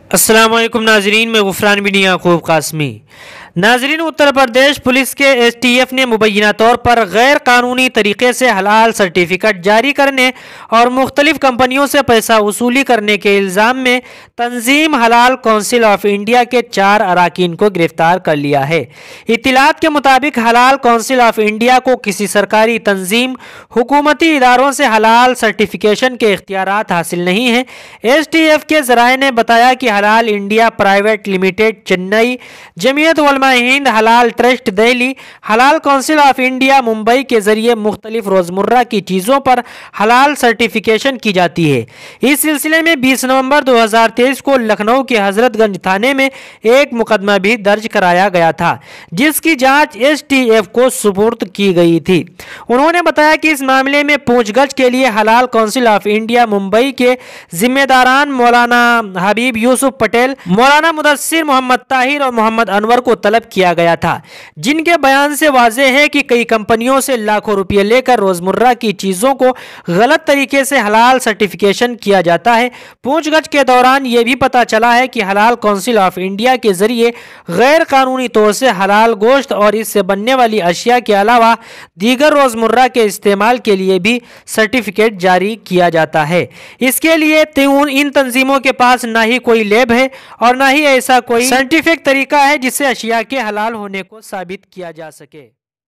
अस्सलाम वालेकुम नाजरीन, मैं गुफरान बिन याकूब कासमी। नाजरीन, उत्तर प्रदेश पुलिस के STF ने मुबैना तौर पर गैर कानूनी तरीके से हलाल सर्टिफिकेट जारी करने और मुख्तलिफ कंपनियों से पैसा वसूली करने के इल्ज़ाम में तंजीम हलाल कौंसिल ऑफ इंडिया के 4 अरकान को गिरफ्तार कर लिया है। इत्तलात के मुताबिक हलाल कौंसिल ऑफ इंडिया को किसी सरकारी तंजीम, हुकूमती इदारों से हलाल सर्टिफिकेशन के इख्तियारात हासिल नहीं है। STF के ज़राए ने बताया कि हलाल India private limited Chennai, Jamiat Ulama Hind हलाल ट्रस्ट दिल्ली, हलाल कौंसिल ऑफ इंडिया मुंबई के जरिए मुख्तलिफ रोजमर्रा की चीज़ों पर हलाल सर्टिफिकेशन की जाती है। इस सिलसिले में 20 नवंबर 2023 को लखनऊ के हजरतगंज थाने में एक मुकदमा भी दर्ज कराया गया था, जिसकी जांच STF को सुपुर्द की गई थी। उन्होंने बताया कि इस मामले में पूछगछ के लिए हलाल कौंसिल ऑफ इंडिया मुंबई के जिम्मेदारान मौलाना हबीब यूसुफ पटेल, मौलाना मुदस्सिर मोहम्मद ताहिर और मोहम्मद अनवर को तलब किया गया था, जिनके बयान से वाज़ेह है कि कई कंपनियों से लाखों रुपये लेकर रोजमर्रा की चीज़ों को गलत तरीके से हलाल सर्टिफिकेशन किया जाता है। पूछगछ के दौरान यह भी पता चला है कि हलाल कौंसिल ऑफ इंडिया के जरिए गैर कानूनी तौर से हलाल गोश्त और इससे बनने वाली अशिया के अलावा दीगर रोजमर्रा के इस्तेमाल के लिए भी सर्टिफिकेट जारी किया जाता है। इसके लिए इन तंजीमों के पास ना ही कोई लैब है और ना ही ऐसा कोई साइंटिफिक तरीका है जिससे अशिया के हलाल होने को साबित किया जा सके।